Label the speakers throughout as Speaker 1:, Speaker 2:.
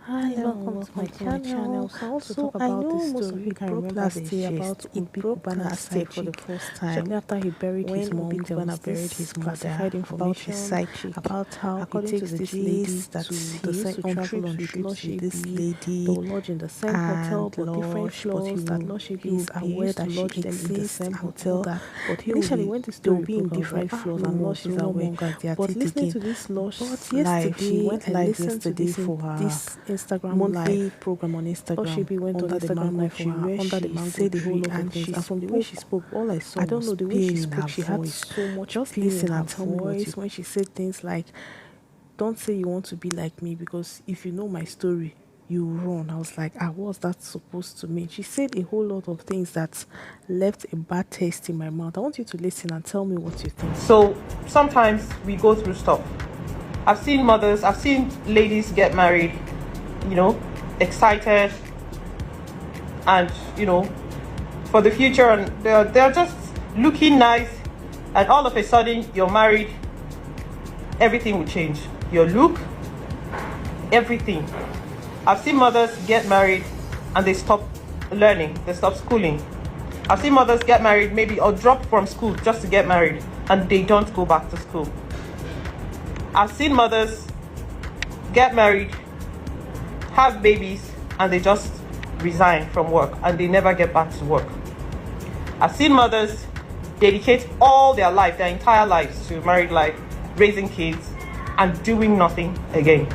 Speaker 1: Hi, welcome to my channel. So I know most of you can remember last year about Obi Cubana side for the first time. Shortly after he buried his mom, Obi Cubana buried his mother, about his side chick, about how he takes this lady that he used to travel on trips with this lady. They will lodge in the same hotel, but different floors. That lodge is aware that she exists in the same hotel. But initially, when the story be in different floors and lodge is aware. But listening to this lodge live, she went live yesterday for her this Instagram monthly live program on Instagram. She went under the mango tree where under the mango tree and she from the way she spoke, all I saw, I don't know, the way she spoke, she had so much. Just listen and tell me voice when she said things like, "Don't say you want to be like me because if you know my story, you run." I was like, what's that supposed to mean? She said a whole lot of things that left a bad taste in my mouth. I want you to listen and tell me what you think.
Speaker 2: So sometimes we go through stuff. I've seen mothers, I've seen ladies get married, excited and, for the future, and they're just looking nice, and all of a sudden you're married, everything will change. Your look, everything. I've seen mothers get married and they stop learning, they stop schooling. I've seen mothers get married maybe or drop from school just to get married and they don't go back to school. I've seen mothers get married, have babies, and they just resign from work and they never get back to work. I've seen mothers dedicate all their life, their entire lives, to married life, raising kids, and doing nothing again.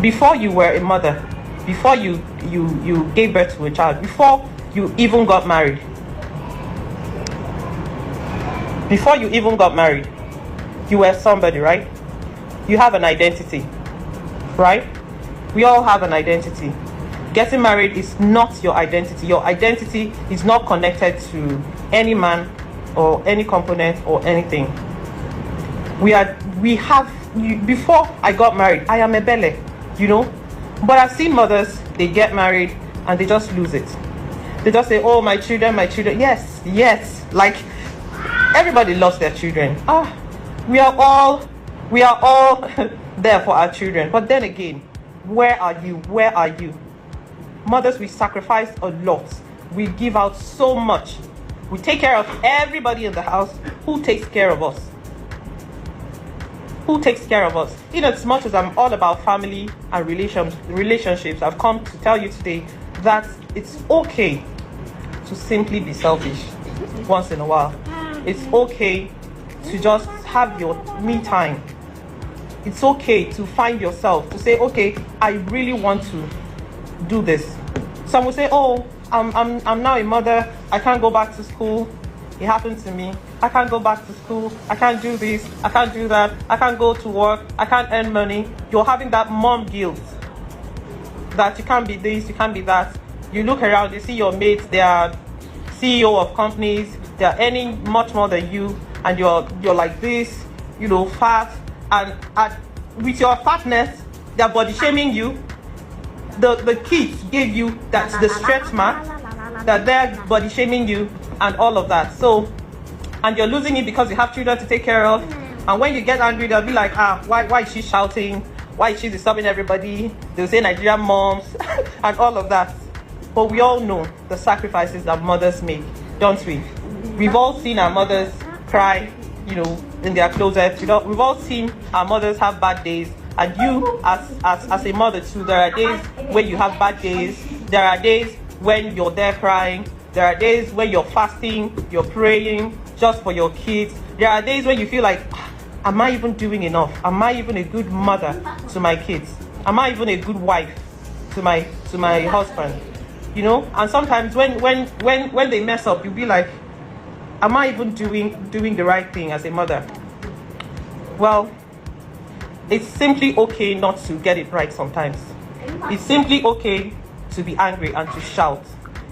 Speaker 2: Before you were a mother, before you gave birth to a child, before you even got married, you were somebody, right? You have an identity, right? We all have an identity. Getting married is not your identity. Your identity is not connected to any man or any component or anything. Before I got married, I am a belle, but I've seen mothers, they get married and they just lose it. They just say, "Oh, my children." Yes, like everybody loves their children. We are all there for our children. But then again, where are you? Mothers, we sacrifice a lot. We give out so much. We take care of everybody in the house. Who takes care of us? In as much as I'm all about family and relationships, I've come to tell you today that it's okay to simply be selfish once in a while. It's okay to just have your me time. It's okay to find yourself, to say, okay, I really want to do this. Some will say, "Oh, I'm now a mother, I can't go back to school. It happened to me. I can't go back to school. I can't do this. I can't do that. I can't go to work. I can't earn money." You're having that mom guilt that you can't be this, you can't be that. You look around, you see your mates, they are CEO of companies, they are earning much more than you, and you're like this, fat, and with your fatness, they're body shaming you. The kids gave you the stretch mark, that they're body shaming you and all of that. So, and you're losing it because you have children to take care of. And when you get angry, they'll be like, why is she shouting? Why is she disturbing everybody? They'll say Nigerian moms and all of that. But we all know the sacrifices that mothers make, don't we? We've all seen our mothers cry, in their closets. We've all seen our mothers have bad days. And you, as a mother too, there are days when you have bad days. There are days when you're there crying. There are days when you're fasting, you're praying just for your kids. There are days when you feel like, am I even doing enough? Am I even a good mother to my kids? Am I even a good wife to my husband? And sometimes when they mess up, you'll be like, am I even doing the right thing as a mother? Well, it's simply okay not to get it right sometimes. It's simply okay to be angry and to shout.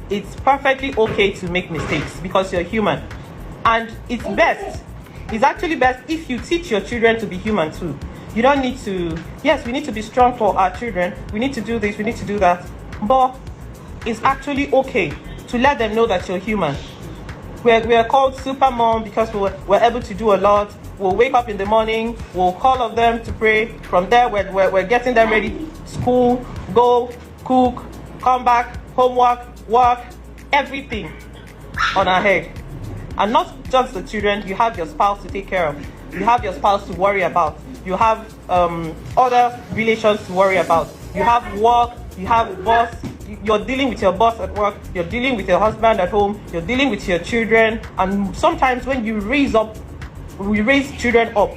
Speaker 2: It's perfectly okay to make mistakes because you're human. And it's actually best if you teach your children to be human too. You don't need to, yes, we need to be strong for our children. We need to do this, we need to do that. But it's actually okay to let them know that you're human. We're called super mom because we're able to do a lot. We'll wake up in the morning, we'll call on them to pray. From there, we're getting them ready school, go, cook, come back, homework, work, everything on her head. And not just the children, you have your spouse to take care of. You have your spouse to worry about. You have other relations to worry about. You have work, you have boss. You're dealing with your boss at work. You're dealing with your husband at home. You're dealing with your children. And sometimes when we raise children up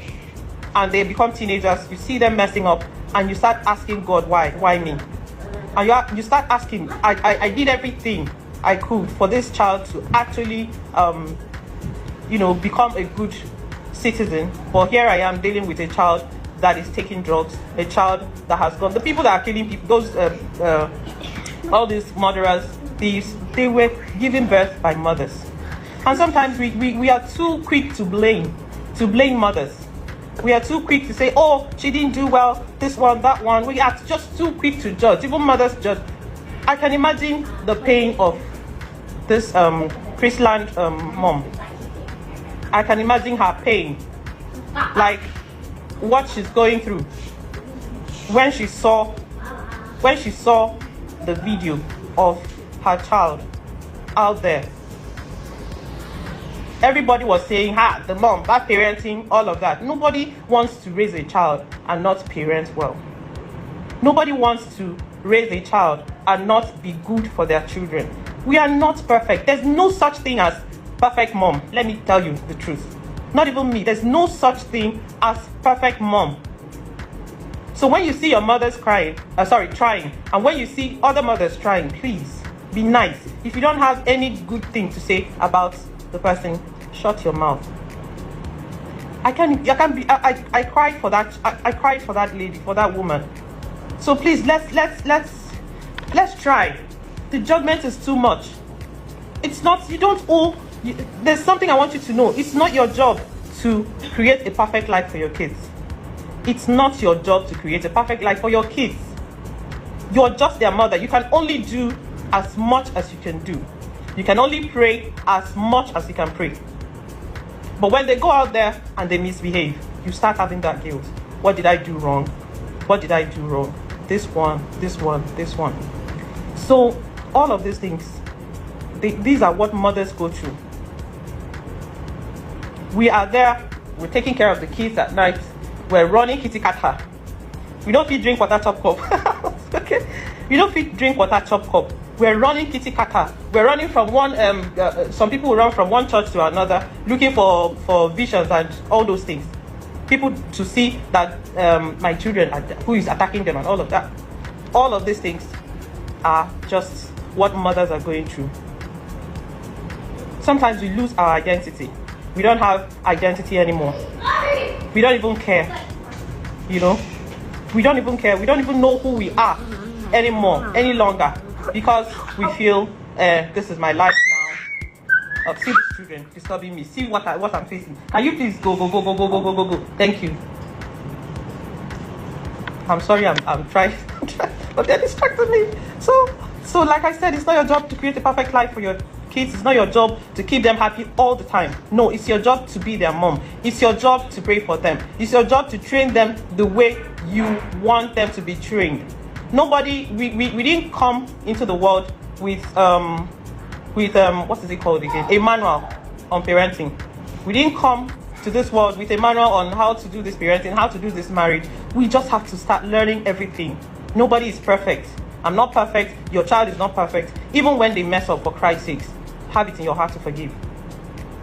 Speaker 2: and they become teenagers, you see them messing up and you start asking God, why me? And you start asking, I did everything I could for this child to actually, become a good citizen. But here I am dealing with a child that is taking drugs, a child that has gone. The people that are killing people, those, all these murderers, thieves, they were given birth by mothers. And sometimes we are too quick to blame mothers. We are too quick to say, oh, she didn't do well, this one, that one. We are just too quick to judge. Even mothers judge. I can imagine the pain of this Chrisland mom. I can imagine her pain, like what she's going through when she saw the video of her child out there. Everybody was saying, the mom, bad parenting, all of that. Nobody wants to raise a child and not parent well. Nobody wants to raise a child and not be good for their children. We are not perfect. There's no such thing as perfect mom. Let me tell you the truth. Not even me. There's no such thing as perfect mom. So when you see your mothers trying, and when you see other mothers trying, please be nice. If you don't have any good thing to say about the person, shut your mouth. I cried for that. I cried for that lady, for that woman. So please, let's try. The judgment is too much. It's not. You don't owe. There's something I want you to know. It's not your job to create a perfect life for your kids. It's not your job to create a perfect life for your kids. You're just their mother. You can only do as much as you can do. You can only pray as much as you can pray. But when they go out there and they misbehave, you start having that guilt. What did I do wrong? What did I do wrong? This one. So all of these things, these are what mothers go through. We are there, we're taking care of the kids at night, we're running kitty kata. We don't fit drink water top cup. Okay? We don't fit drink water top cup. We're running kitty kata. We're running from one, some people run from one church to another, looking for visions and all those things. People to see that my children, who is attacking them and all of that. All of these things are just what mothers are going through. Sometimes we lose our identity. We don't have identity anymore. We don't even care. We don't even care. We don't even know who we are anymore, any longer. Because we feel, this is my life now. See the children disturbing me. See what I'm facing. Can you please go. Thank you. I'm sorry, I'm trying, but they're distracting me. So like I said, it's not your job to create a perfect life for your kids. It's not your job to keep them happy all the time. No, it's your job to be their mom. It's your job to pray for them. It's your job to train them the way you want them to be trained. Nobody, we didn't come into the world with what is it called again? A manual on parenting. We didn't come to this world with a manual on how to do this parenting, how to do this marriage. We just have to start learning everything. Nobody is perfect. I'm not perfect. Your child is not perfect. Even when they mess up, for Christ's sakes, have it in your heart to forgive.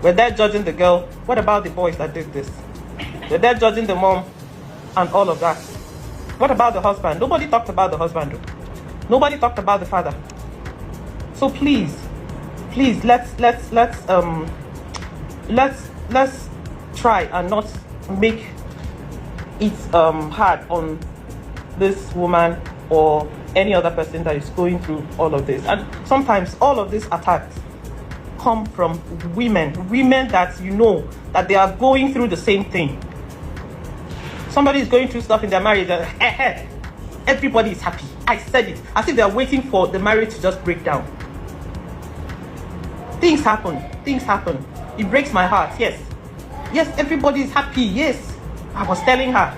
Speaker 2: We're there judging the girl. What about the boys that did this? We're there judging the mom and all of that. What about the husband? Nobody talked about the husband. Nobody talked about the father. So please, let's try and not make it hard on this woman or any other person that is going through all of this. And sometimes all of these attacks come from women that that they are going through the same thing. Somebody is going through stuff in their marriage and everybody is happy. I said it. As if they are waiting for the marriage to just break down. Things happen. It breaks my heart. Yes, everybody is happy. Yes, I was telling her.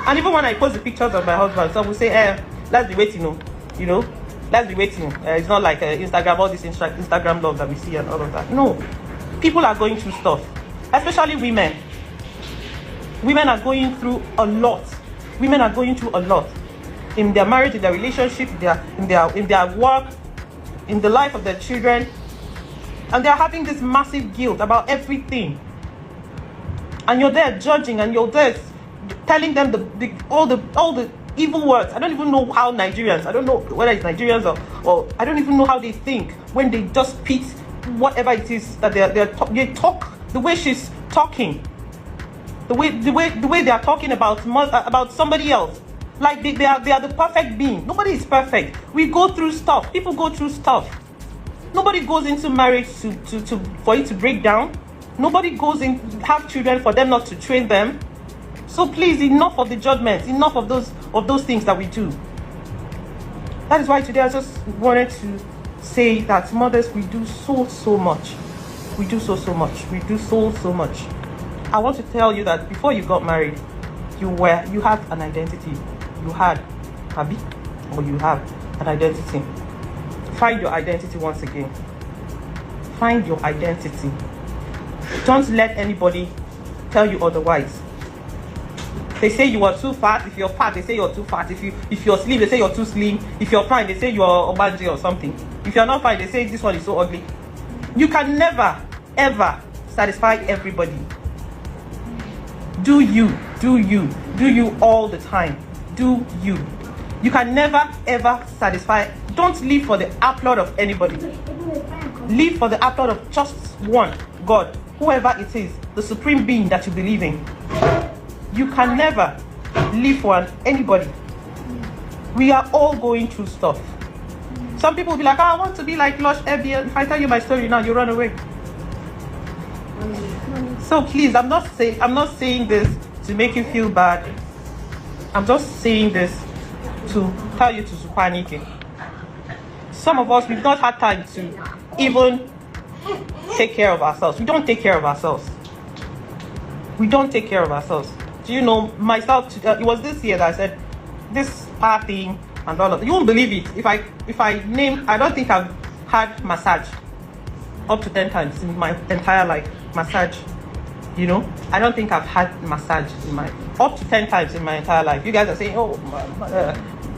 Speaker 2: And even when I post the pictures of my husband, some will say, let's be waiting, you know. Let's be waiting. It's not like Instagram, all this Instagram love that we see and all of that. No, people are going through stuff, especially women. Women are going through a lot. Women are going through a lot in their marriage, in their relationship, in their work, in the life of their children, and they're having this massive guilt about everything. And you're there judging, and you're there telling them all the evil words. I don't even know how Nigerians, I don't know whether it's Nigerians or I don't even know how they think when they just pit whatever it is that they talk, the way she's talking, the way they are talking about somebody else, like they are the perfect being. Nobody is perfect. We go through stuff. People go through stuff. Nobody goes into marriage for it to break down. Nobody goes in have children for them not to train them. So please, enough of the judgments, enough of those things that we do. That is why today I just wanted to say that mothers, we do so much. We do so much. We do so much. I want to tell you that before you got married, you had an identity. You had Abi, or you have an identity. Find your identity once again. Find your identity. Don't let anybody tell you otherwise. They say you are too fat. If you're fat, they say you're too fat. If you're slim, they say you're too slim. If you're fine, they say you're Obanje or something. If you're not fine, they say this one is so ugly. You can never, ever satisfy everybody. Do you all the time. Do you. You can never, ever satisfy. Don't live for the applaud of anybody. Live for the applaud of just one, God, whoever it is, the supreme being that you believe in. You can never live for anybody. We are all going through stuff. Some people will be like, oh, I want to be like Lush Ebia. If I tell you my story now, you run away. So please, I'm not saying this to make you feel bad. I'm just saying this to tell you to Supanike. Some of us, we've not had time to even take care of ourselves. We don't take care of ourselves. We don't take care of ourselves. Do you know, myself, it was this year that I said this thing and all of that. You won't believe it. If I name, I don't think I've had massage up to 10 times in my entire life. Massage, you know, I don't think I've had massage in my up to 10 times in my entire life. You guys are saying, oh,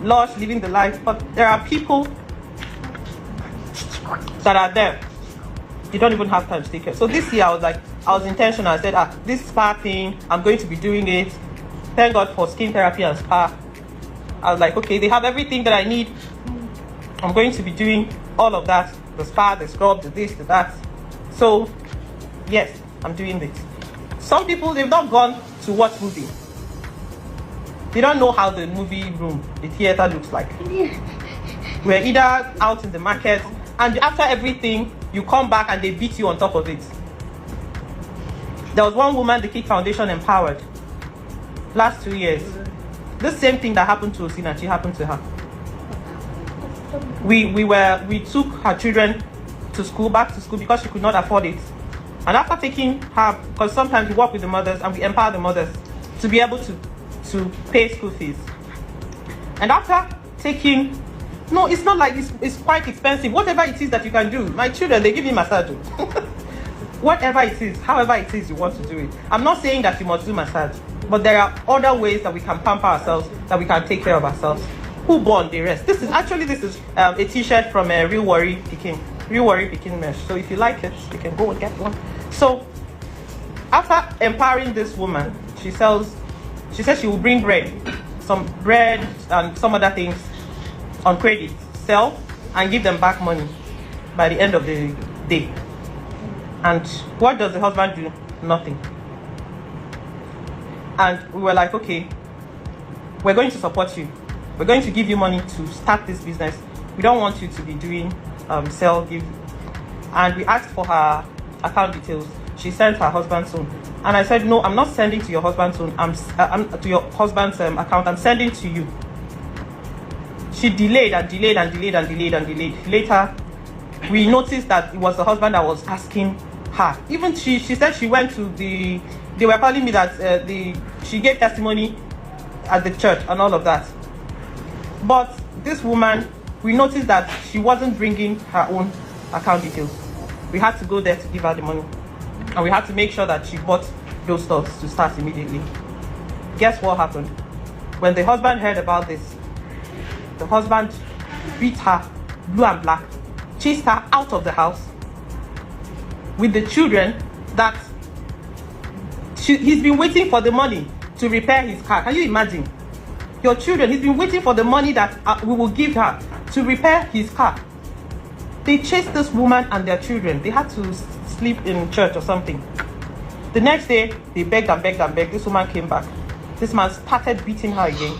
Speaker 2: Lush, living the life, but there are people that are there. You don't even have time to take care. So this year I was intentional. I said, this spa thing, I'm going to be doing it. Thank God for skin therapy and spa. I was like, okay, they have everything that I need. I'm going to be doing all of that. The spa, the scrub, the this, the that. So, yes, I'm doing this. Some people, they've not gone to watch movie. They don't know how the movie room, the theater looks like. We're either out in the market, and after everything, you come back and they beat you on top of it. There was one woman the Kick Foundation empowered last 2 years. The same thing that happened to Osina, she happened to her. We took her children to school, back to school, because she could not afford it. And after taking her, because sometimes we work with the mothers and we empower the mothers to be able to pay school fees. And after taking, no, it's not like it's quite expensive. Whatever it is that you can do. My children, they give me massage. Whatever it is, however it is you want to do it. I'm not saying that you must do massage, but there are other ways that we can pamper ourselves, that we can take care of ourselves. Who born the rest? This is a t-shirt from Real Worry Peking Mesh. So if you like it, you can go and get one. So after empowering this woman, she said she will bring some bread and some other things on credit, sell and give them back money by the end of the day. And what does the husband do? Nothing. And we were like, okay, we're going to support you. We're going to give you money to start this business. We don't want you to be doing sell, give. And we asked for her account details. She sent her husband's own. And I said, no, I'm not sending to your husband's own. I'm to your husband's account. I'm sending to you. She delayed and delayed and delayed and delayed and delayed. Later, we noticed that it was the husband that was asking her. Even she said she went to they were calling me that she gave testimony at the church and all of that. But this woman, we noticed that she wasn't bringing her own account details. We had to go there to give her the money, and we had to make sure that she bought those stocks to start immediately. Guess what happened? When the husband heard about this, the husband beat her blue and black, chased her out of the house with the children that he's been waiting for the money to repair his car. Can you imagine? Your children, he's been waiting for the money that we will give her to repair his car. They chased this woman and their children. They had to sleep in church or something. The next day, they begged and begged and begged. This woman came back. This man started beating her again,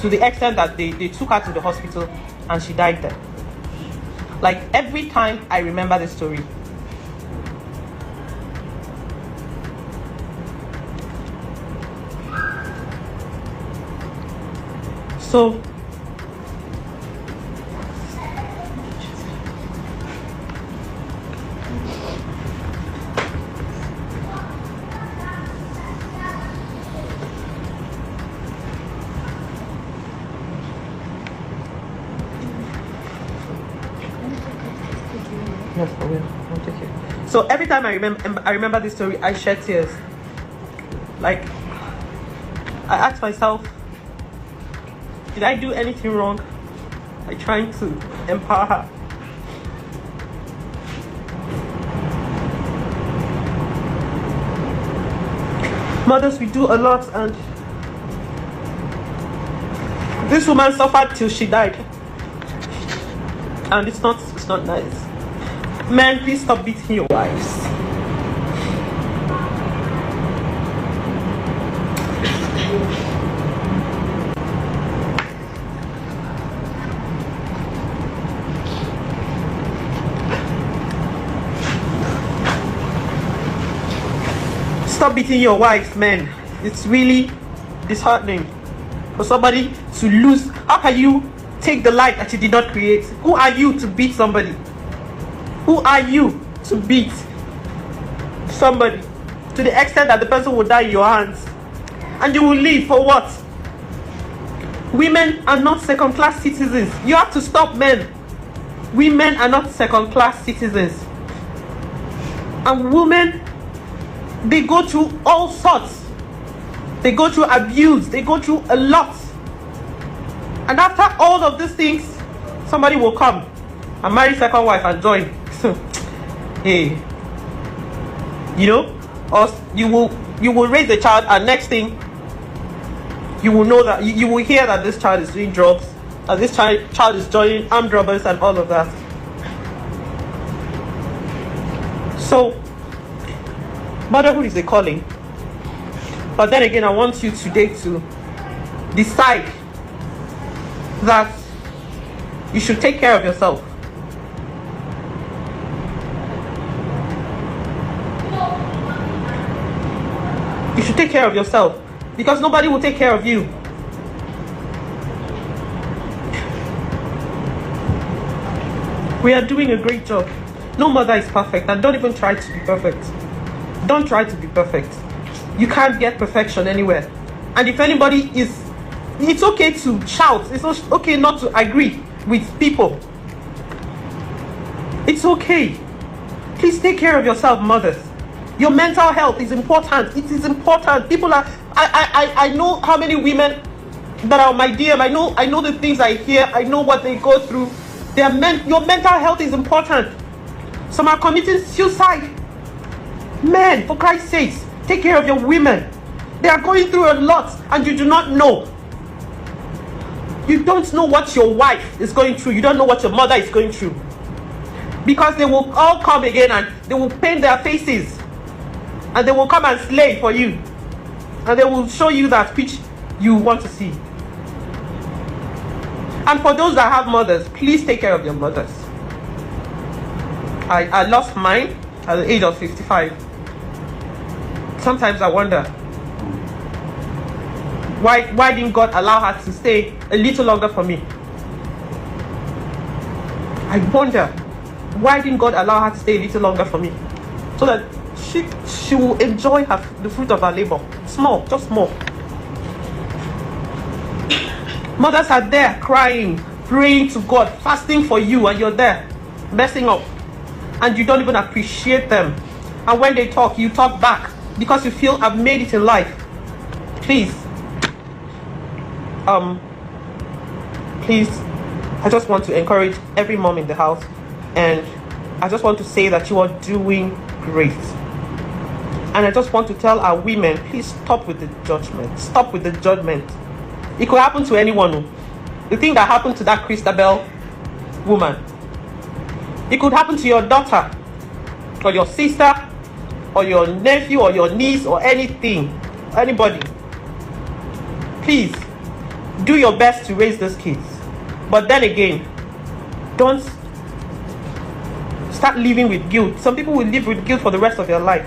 Speaker 2: to the extent that they took her to the hospital and she died there. Like, every time I remember this story, so yes, I will. I'll take it. So every time I remember this story, I shed tears. Like, I ask myself, did I do anything wrong by trying to empower her? Mothers, we do a lot, and this woman suffered till she died, and it's not nice. Men, please stop beating your wives. Stop beating your wives, men. It's really disheartening for somebody to lose. How can you take the life that you did not create? Who are you to beat somebody? Who are you to beat somebody to the extent that the person will die in your hands? And you will live for what? Women are not second-class citizens. You have to stop, men. Women are not second-class citizens. And women, they go through all sorts. They go through abuse. They go through a lot. And after all of these things, somebody will come and marry second wife and join. Hey, you know, or you will raise a child, and next thing you will know that you will hear that this child is doing drugs, and this child is joining armed robbers and all of that. So motherhood is a calling, but then again, I want you today to decide that you should take care of yourself. You should take care of yourself, because nobody will take care of you. We are doing a great job. No mother is perfect, and don't even try to be perfect. Don't try to be perfect. You can't get perfection anywhere. And if anybody is, it's okay to shout. It's okay not to agree with people. It's okay. Please take care of yourself, mothers. Your mental health is important. It is important. People are, I know how many women that are on my DM. I know the things I hear. I know what they go through. Your mental health is important. Some are committing suicide. Men, for Christ's sake, take care of your women. They are going through a lot, and you do not know. You don't know what your wife is going through. You don't know what your mother is going through. Because they will all come again, and they will paint their faces, and they will come and slay for you, and they will show you that which you want to see. And for those that have mothers, please take care of your mothers. I lost mine at the age of 55. Sometimes I wonder, why didn't God allow her to stay a little longer for me? I wonder, why didn't God allow her to stay a little longer for me? So that she will enjoy the fruit of her labor. Small, just small. Mothers are there crying, praying to God, fasting for you, and you're there messing up. And you don't even appreciate them. And when they talk, you talk back because you feel I've made it in life. Please, please, I just want to encourage every mom in the house, and I just want to say that you are doing great. And I just want to tell our women, please stop with the judgment. Stop with the judgment. It could happen to anyone. The thing that happened to that Christabel woman, it could happen to your daughter, or your sister, or your nephew, or your niece, or anything, anybody. Please, do your best to raise those kids. But then again, don't start living with guilt. Some people will live with guilt for the rest of their life.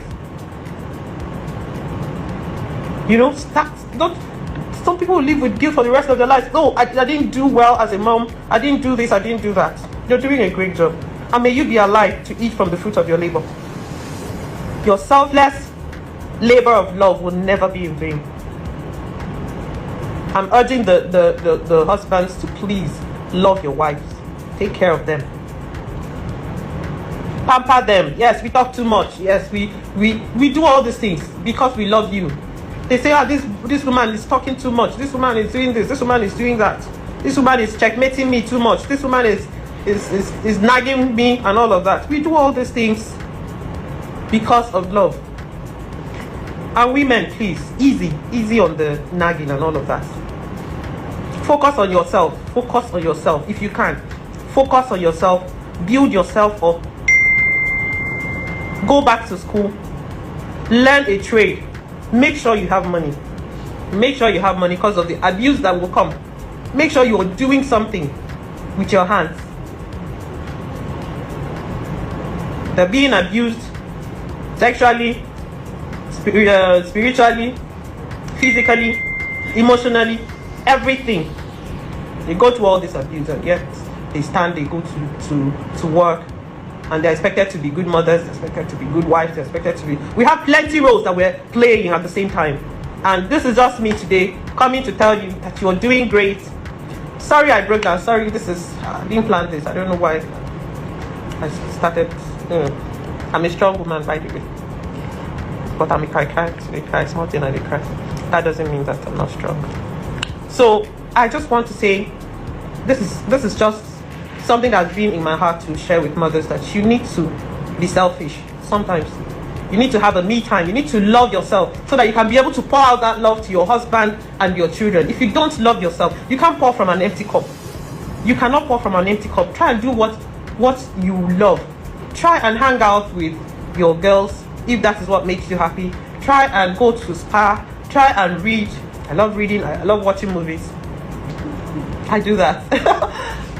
Speaker 2: You know, some people will live with guilt for the rest of their lives. No, I didn't do well as a mom. I didn't do this, I didn't do that. You're doing a great job. And may you be alive to eat from the fruit of your labor. Your selfless labor of love will never be in vain. I'm urging the husbands to please love your wives. Take care of them. Pamper them. Yes, we talk too much. Yes, we do all these things because we love you. They say, this woman is talking too much. This woman is doing this. This woman is doing that. This woman is checkmating me too much. This woman is nagging me and all of that. We do all these things because of love. And women, please, easy on the nagging and all of that. Focus on yourself. Focus on yourself if you can. Focus on yourself. Build yourself up. Go back to school. Learn a trade. Make sure you have money. Make sure you have money because of the abuse that will come. Make sure you are doing something with your hands. They're being abused sexually, spiritually, physically, emotionally, everything. They go through all this abuse, and yet they stand, they go to work, and they're expected to be good mothers, they're expected to be good wives, they're expected to be... We have plenty roles that we're playing at the same time. And this is just me today, coming to tell you that you're doing great. Sorry I broke down, sorry, I didn't plan this, I don't know why I started... I'm a strong woman, by the way. But I'm a cry today, it's not in a cry. That doesn't mean that I'm not strong. So, I just want to say, this is just something that's been in my heart to share with mothers, that you need to be selfish sometimes. You need to have a me time. You need to love yourself so that you can be able to pour out that love to your husband and your children. If you don't love yourself, you can't pour from an empty cup. You cannot pour from an empty cup. Try and do what you love. Try and hang out with your girls if that is what makes you happy. Try and go to spa. Try and read. I love reading. I love watching movies. I do that.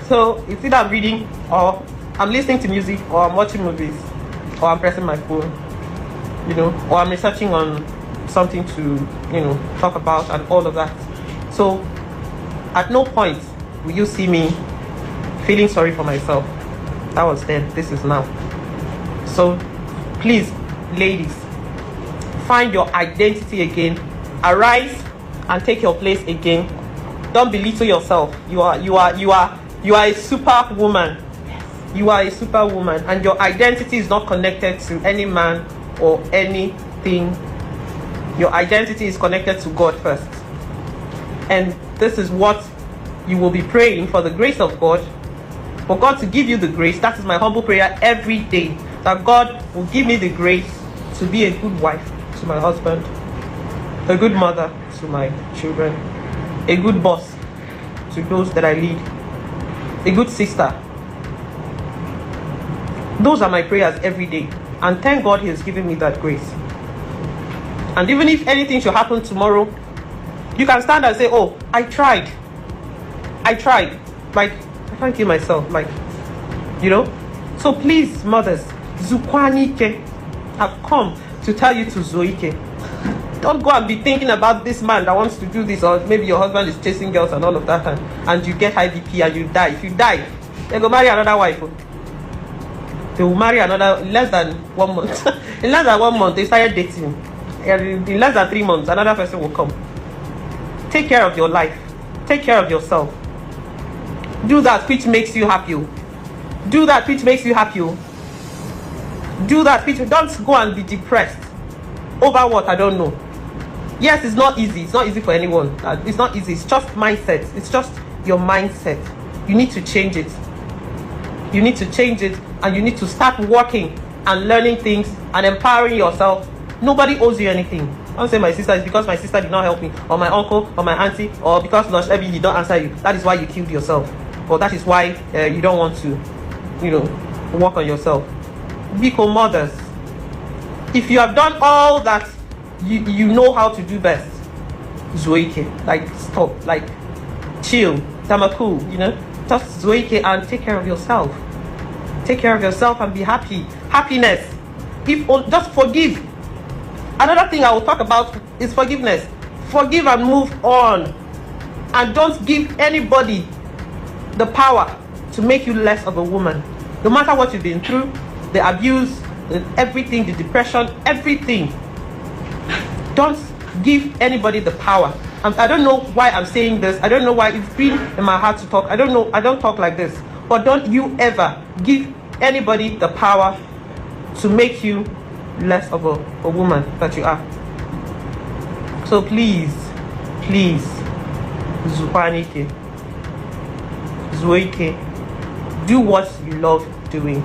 Speaker 2: So it's either I'm reading, or I'm listening to music, or I'm watching movies, or I'm pressing my phone, or I'm researching on something to, talk about and all of that. So at no point will you see me feeling sorry for myself. That was then, this is now. So please, ladies, find your identity again. Arise and take your place again. Don't belittle yourself. You are a superwoman. You are a superwoman, and your identity is not connected to any man or anything. Your identity is connected to God first. And this is what you will be praying for, the grace of God. For God to give you the grace. That is my humble prayer every day. That God will give me the grace to be a good wife to my husband, a good mother to my children, a good boss to those that I lead, a good sister. Those are my prayers every day. And thank God He has given me that grace. And even if anything should happen tomorrow, you can stand and say, oh, I tried. Like, I can't kill myself. Like, So please, mothers, Zukwanike, I've come to tell you to Zoike. Don't go and be thinking about this man that wants to do this, or maybe your husband is chasing girls and all of that, and you get high BP and you die. If you die, they go marry another wife. They will marry another in less than 1 month. In less than 1 month, they started dating. In less than 3 months, another person will come. Take care of your life. Take care of yourself. Do that which makes you happy. Do that which makes you happy. Do that which, don't go and be depressed over what, I don't know. Yes, it's not easy. It's not easy for anyone. It's not easy. It's just mindset. It's just your mindset. You need to change it. You need to change it, and you need to start working and learning things and empowering yourself. Nobody owes you anything. I don't say my sister is because my sister did not help me, or my uncle, or my auntie, or because Lush Ebi did not answer you. That is why you killed yourself, or that is why you don't want to, work on yourself. Biko mothers, if you have done all that you know how to do best, Zoike, like stop, like chill, tamaku, just Zoike and take care of yourself. Take care of yourself and be happy. Happiness. Just forgive. Another thing I will talk about is forgiveness. Forgive and move on. And don't give anybody the power to make you less of a woman. No matter what you've been through, the abuse, everything, the depression, everything. Don't give anybody the power. I don't know why I'm saying this. I don't know why it's been in my heart to talk. I don't know. I don't talk like this. But don't you ever give anybody the power to make you less of a woman that you are. So please, Zupanike, Zoike, do what you love doing.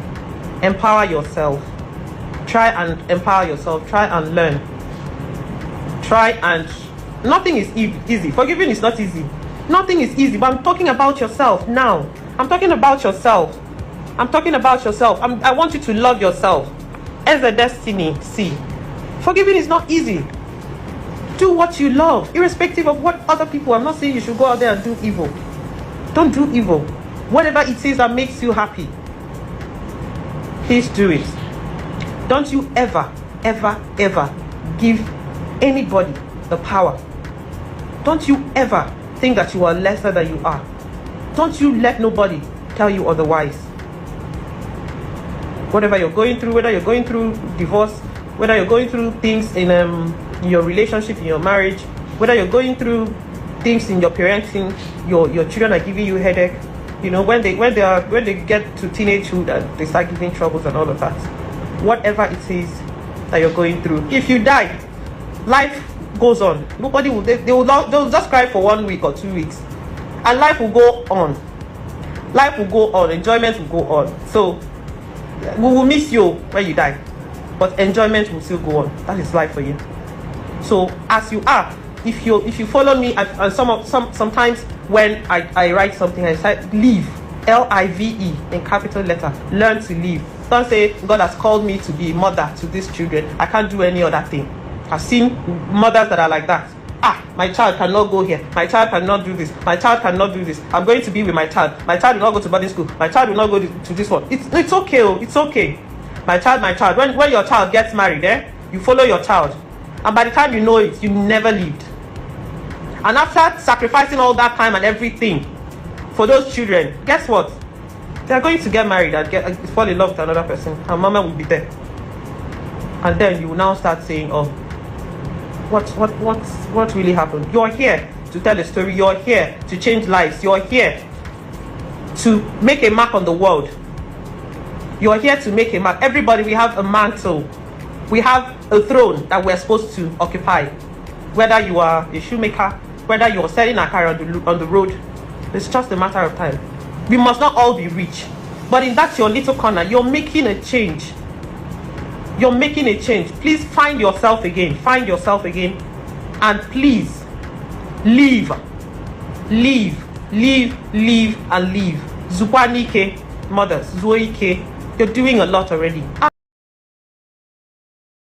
Speaker 2: Empower yourself. Try and empower yourself. Try and learn. Nothing is easy. Forgiving is not easy. Nothing is easy. But I'm talking about yourself now. I'm talking about yourself. I want you to love yourself as a destiny. See, forgiving is not easy. Do what you love, irrespective of what other people. I'm not saying you should go out there and do evil. Don't do evil. Whatever it is that makes you happy, please do it. Don't you ever give anybody the power. Don't you ever think that you are lesser than you are. Don't you let nobody tell you otherwise. Whatever you're going through, whether you're going through divorce, whether you're going through things in your relationship, in your marriage, whether you're going through things in your parenting, your children are giving you headache. When they get to teenagehood and they start giving troubles and all of that. Whatever it is that you're going through, if you die, life goes on. Nobody will. They'll just cry for 1 week or 2 weeks, and life will go on. Life will go on. Enjoyment will go on. So we will miss you when you die, but enjoyment will still go on. That is life for you. So as you are, if you follow me, and sometimes when I write something, I say live, L-I-V-E in capital letter. Learn to live. Don't say God has called me to be a mother to these children. I can't do any other thing. I've seen mothers that are like that. My child cannot go here. My child cannot do this. My child cannot do this. I'm going to be with my child. My child will not go to boarding school. My child will not go to this one. It's okay. It's okay. My child. When your child gets married, you follow your child. And by the time you know it, you never lived. And after sacrificing all that time and everything for those children, guess what? They're going to get married and fall in love with another person. And mama will be there. And then you will now start saying, oh, what really happened? You're here to tell a story. You're here to change lives. You're here to make a mark on the world. You're here to make a mark. Everybody, we have a mantle. We have a throne that we're supposed to occupy. Whether you are a shoemaker, whether you're selling a car on the road, it's just a matter of time. We must not all be rich. But in that your little corner, you're making a change. You're making a change. Please find yourself again. Find yourself again. And please, live, and live. Zupanike, mothers, Zoike, you're doing a lot already.